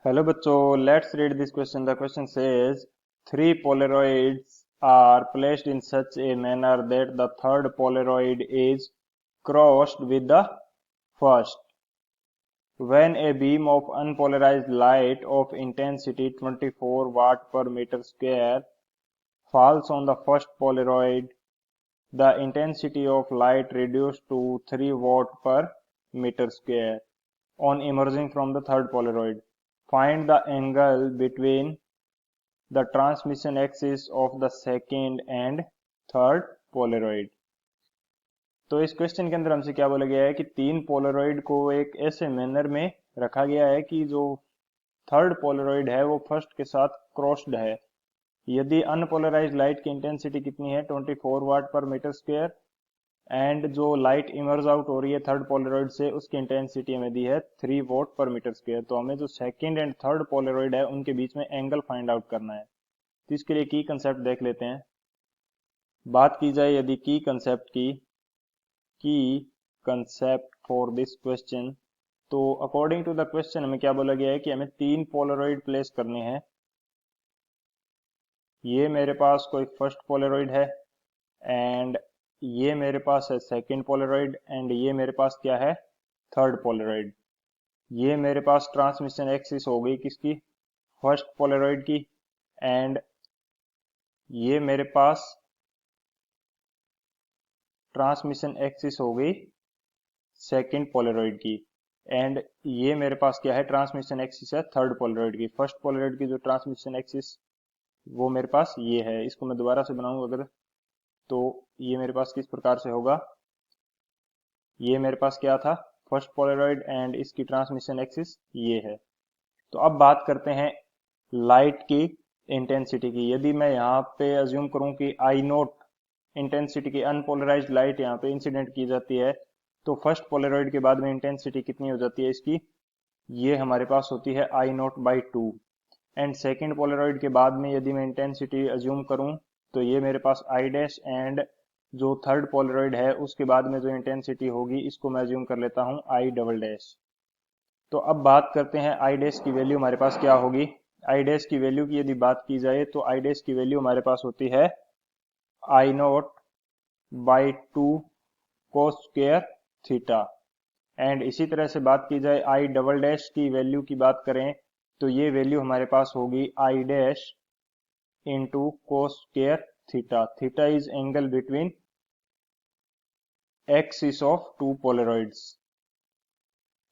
Hello बच्चों, let's read this question. The question says three Polaroids are placed in such a manner that the third Polaroid is crossed with the first. When a beam of unpolarized light of intensity 24 watt per meter square falls on the first Polaroid, the intensity of light reduced to 3 watt per meter square on emerging from the third Polaroid. Find the angle between the transmission axis of the second and third Polaroid. तो इस question के अंदर हमसे क्या बोला गया है कि तीन पोलरॉइड को एक ऐसे मैनर में रखा गया है कि जो थर्ड पोलरॉइड है वो फर्स्ट के साथ क्रॉस्ड है। यदि अनपोलराइज्ड लाइट की इंटेंसिटी कितनी है 24 वाट पर मीटर स्क्वायर एंड जो लाइट इमर्ज आउट हो रही है थर्ड पोलरॉइड से उसकी इंटेंसिटी हमें दी है 3 वोट पर मीटर स्क्वायर। तो हमें जो सेकंड एंड थर्ड पोलरॉइड है उनके बीच में एंगल फाइंड आउट करना है। तो इसके लिए की कंसेप्ट देख लेते हैं। बात की जाए यदि की कंसेप्ट फॉर दिस क्वेश्चन, तो अकॉर्डिंग टू द क्वेश्चन हमें क्या बोला गया है कि हमें तीन पोलरॉइड प्लेस करने हैं। ये मेरे पास कोई फर्स्ट पोलरॉइड है एंड ये मेरे पास है सेकंड पोलरॉइड एंड ये मेरे पास क्या है थर्ड पोलरॉइड। ये मेरे पास ट्रांसमिशन एक्सिस हो गई किसकी फर्स्ट पोलरॉइड की एंड ये मेरे पास ट्रांसमिशन एक्सिस हो गई सेकंड पोलरॉइड की एंड ये मेरे पास क्या है ट्रांसमिशन एक्सिस है थर्ड पोलरॉइड की। फर्स्ट पोलरॉइड की जो ट्रांसमिशन एक्सिस वो मेरे पास ये है। इसको मैं दोबारा से बनाऊं अगर तो ये मेरे पास किस प्रकार से होगा, ये मेरे पास क्या था फर्स्ट पोलरॉइड एंड इसकी ट्रांसमिशन एक्सिस ये है। तो अब बात करते हैं लाइट की इंटेंसिटी की। यदि मैं यहाँ पे अज्यूम करूं कि आई नोट इंटेंसिटी की अनपोलराइज्ड लाइट यहाँ पे इंसिडेंट की जाती है तो फर्स्ट पोलरॉइड के बाद में इंटेंसिटी कितनी हो जाती है इसकी, ये हमारे पास होती है I naught by two. And second polaroid के बाद में यदि मैं इंटेंसिटी अज्यूम करूं तो ये मेरे पास आई डैश एंड जो थर्ड पोलरॉइड है उसके बाद में जो इंटेंसिटी होगी इसको मैं अज्यूम कर लेता हूं आई डबल डैश। तो अब बात करते हैं आई डैश की वैल्यू हमारे पास क्या होगी। आई डैश की वैल्यू की यदि बात की जाए तो आई डैश की वैल्यू हमारे पास होती है I naught by two cos square theta. And इसी तरह से बात की जाए आई डबल डैश की वैल्यू की बात करें तो ये वैल्यू हमारे पास होगी I dash into cos square theta. Theta is angle between axis of two polaroids.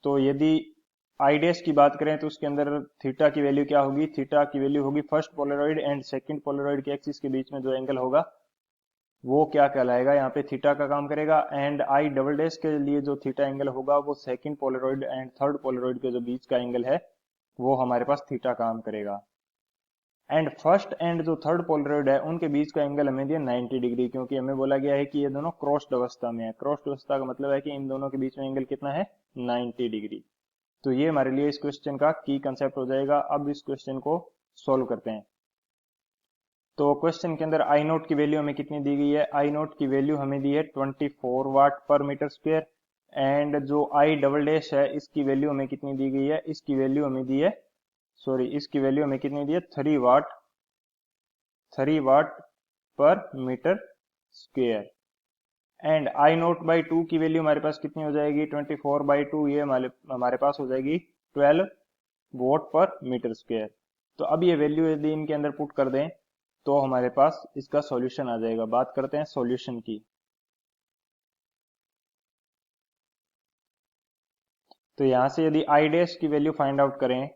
तो यदि आई डैश की बात करें तो उसके अंदर थीटा की वैल्यू क्या होगी, थीटा की वैल्यू होगी first Polaroid and second Polaroid के एक्सिस के बीच में जो एंगल होगा वो क्या कहलाएगा, यहाँ पे थीटा का काम करेगा। एंड आई डबल डैश के लिए जो थीटा एंगल होगा वो second Polaroid and third polaroid के जो बीच का एंगल है वो हमारे पास थीटा काम करेगा। एंड फर्स्ट एंड जो थर्ड पोलरॉइड है उनके बीच का एंगल हमें दिया 90 डिग्री, क्योंकि हमें बोला गया है कि ये दोनों क्रॉस्ड अवस्था में है। क्रॉस्ड अवस्था का मतलब है कि इन दोनों के बीच में एंगल कितना है 90 डिग्री। तो ये हमारे लिए इस क्वेश्चन का की कंसेप्ट हो जाएगा। अब इस क्वेश्चन को सोल्व करते हैं। तो क्वेश्चन के अंदर आई नोट की वैल्यू हमें कितनी दी गई है, आई नोट की वैल्यू हमें दी है 24 वाट पर मीटर स्क्वायर एंड जो आई डबल डैश है इसकी वैल्यू हमें कितनी दी गई है, इसकी वैल्यू हमें दी है इसकी वैल्यू हमें कितनी दी है 3 वाट पर metre square. And I naught by two की वैल्यू हमारे पास कितनी हो जाएगी 24 बाई टू, ये हमारे पास हो जाएगी 12 वोट पर मीटर स्क्वायर। तो अब ये वैल्यू यदि इनके अंदर पुट कर दें तो हमारे पास इसका सॉल्यूशन आ जाएगा। बात करते हैं सॉल्यूशन की। तो यहां से यदि आई डैश की वैल्यू फाइंड आउट करें,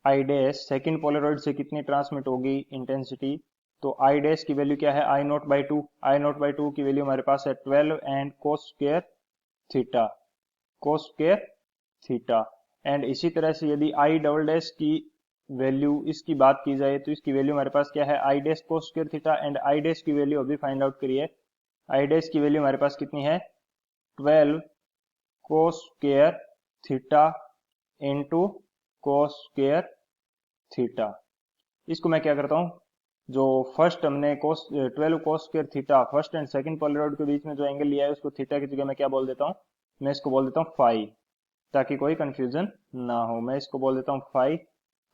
आई डैश सेकेंड पोलरॉइड से कितनी ट्रांसमिट होगी इंटेंसिटी, तो आई डैश की वैल्यू क्या है I naught by two. I naught by two की वैल्यू हमारे पास है 12 and cos square theta, cos square theta. And इसी तरह से यदि आई डबल डैश की वैल्यू इसकी बात की जाए तो इसकी वैल्यू हमारे पास क्या है I dash cos square theta and I dash की वैल्यू अभी फाइंड आउट करिए। आई डैश की वैल्यू हमारे पास कितनी है 12 cos square theta into cos square theta. इसको मैं क्या करता हूं, जो फर्स्ट हमने कोस 12 cos square theta first and second Polaroid के बीच में जो एंगल लिया है उसको थीटा की जगह मैं क्या बोल देता हूं, मैं इसको बोल देता हूं फाई, ताकि कोई कंफ्यूजन ना हो। मैं इसको बोल देता हूं फाई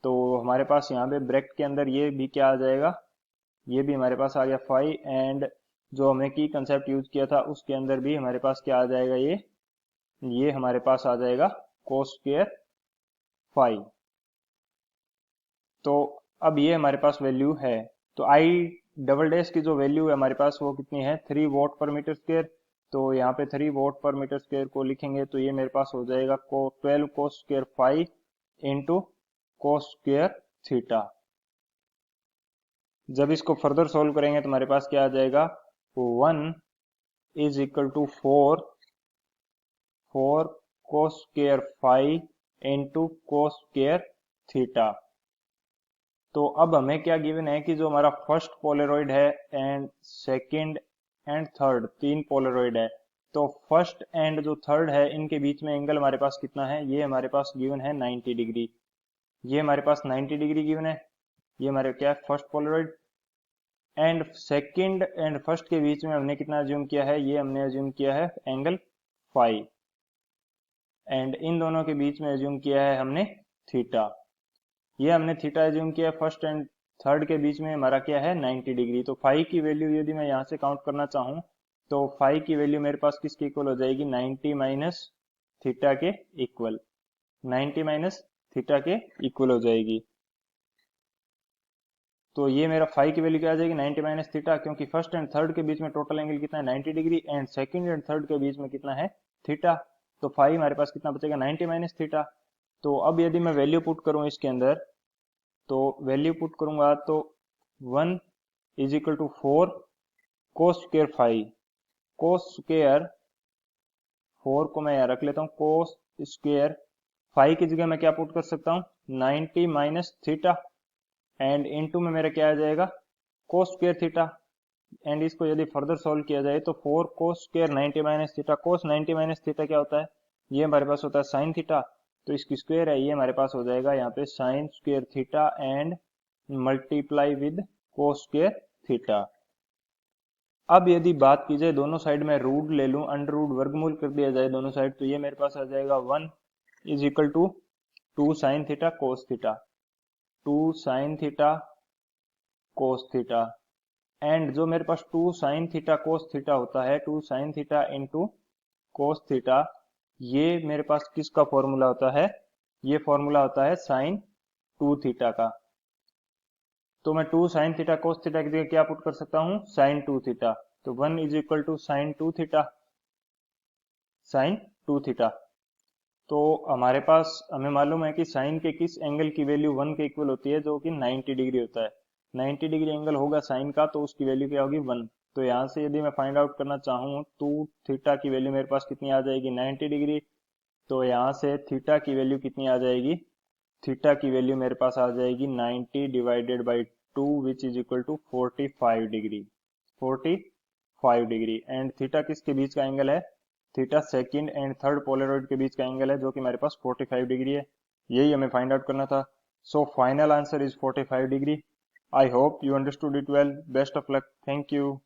तो हमारे पास यहाँ पे ब्रैकेट के अंदर ये भी क्या आ जाएगा, ये भी हमारे पास आ गया फाई, एंड जो हमने की कंसेप्ट यूज किया था उसके अंदर भी हमारे पास क्या आ जाएगा, ये हमारे पास आ जाएगा कोस स्क्वायर फाई। तो अब ये हमारे पास वैल्यू है। तो आई डबल डैश की जो वैल्यू है हमारे पास वो कितनी है, 3 वॉट पर मीटर स्क्वायर। तो यहाँ पे 3 वॉट पर मीटर स्क्वायर को लिखेंगे तो ये मेरे पास हो जाएगा 12 cos square phi into cos square theta. जब इसको फर्दर सोल्व करेंगे तो हमारे पास क्या आ जाएगा, 1 is equal to 4 cos square phi into cos square theta. तो अब हमें क्या गिवन है कि जो हमारा फर्स्ट पोलरॉइड है एंड सेकंड एंड थर्ड, तीन पोलरॉइड है, तो फर्स्ट एंड जो थर्ड है इनके बीच में एंगल हमारे पास कितना है, ये हमारे पास गिवन है 90 डिग्री। ये हमारे पास 90 डिग्री गिवन है। ये हमारे क्या है, first Polaroid. And second and first के बीच में हमने कितना अज्यूम किया है, ये हमने अज्यूम किया है एंगल फाई। एंड इन दोनों के बीच में अज्यूम किया है हमने थीटा। ये हमने थीटा एज्यूम किया फर्स्ट एंड थर्ड के बीच में, हमारा क्या है 90 डिग्री। तो फाई की वैल्यू यदि मैं यहाँ से काउंट करना चाहूँ तो फाई की वैल्यू मेरे पास किसके इक्वल हो जाएगी, 90 माइनस थीटा के इक्वल, 90 माइनस थीटा के इक्वल हो जाएगी। तो ये मेरा फाई की वैल्यू क्या आ जाएगी, 90 माइनस थीटा, क्योंकि फर्स्ट एंड थर्ड के बीच में टोटल एंगल कितना है 90 degree, and second and third के बीच में कितना है थीटा। तो फाई हमारे पास कितना बचेगा, 90 माइनस थीटा। तो अब यदि मैं वैल्यू पुट करूं इसके अंदर, तो वैल्यू पुट करूंगा तो 1 is equal to 4 cos square phi, cos square 4 को मैं यहाँ रख लेता हूँ, कोस स्क्वायर फाई की जगह मैं क्या पुट कर सकता हूँ 90 माइनस थीटा, एंड इनटू में मेरा क्या आ जाएगा कोस स्क्वायर थीटा। एंड इसको यदि फर्दर सॉल्व किया जाए तो 4 कोस स्क्वायर 90 माइनस थीटा, कोस 90 माइनस थीटा क्या होता है, ये हमारे पास होता है साइन थीटा। तो इसकी स्क्वायर है, ये हमारे पास हो जाएगा यहाँ पे sine square theta and multiply with cos square theta. अब यदि बात की जाए दोनों साइड में रूट ले लूं, अंडर रूट वर्गमूल कर दिया जाए दोनों साइड, तो ये मेरे पास आ जाएगा 1 is equal to 2 sine theta cos theta, 2 sine theta cos theta. And जो मेरे पास 2 साइन थीटा कोस थीटा होता है, 2 sine theta into cos theta, ये मेरे पास किसका फॉर्मूला होता है, ये फॉर्मूला होता है साइन 2 थीटा का। तो मैं 2 साइन थीटा कोस थीटा की जगह क्या पुट कर सकता हूँ, साइन 2 थीटा। तो 1 is equal to sine 2 theta, sine 2 theta. तो हमारे पास हमें मालूम है कि साइन के किस एंगल की वैल्यू 1 के इक्वल होती है, जो कि 90 डिग्री होता है। 90 डिग्री एंगल होगा साइन का, तो उसकी वैल्यू क्या होगी 1। तो यहाँ से यदि मैं फाइंड आउट करना चाहूँ तो थीटा की वैल्यू मेरे पास कितनी आ जाएगी 90 डिग्री। तो यहाँ से थीटा की वैल्यू कितनी आ जाएगी, थीटा की वैल्यू मेरे पास आ जाएगी 90 divided by 2 which is equal to 45 degree, 45 degree. And theta किसके बीच का एंगल है, theta second and third polaroid के बीच का एंगल है, जो कि हमारे पास 45 डिग्री है। यही हमें फाइंड आउट करना था। So final answer is 45 degree. I hope you understood it well. Best of luck. Thank you.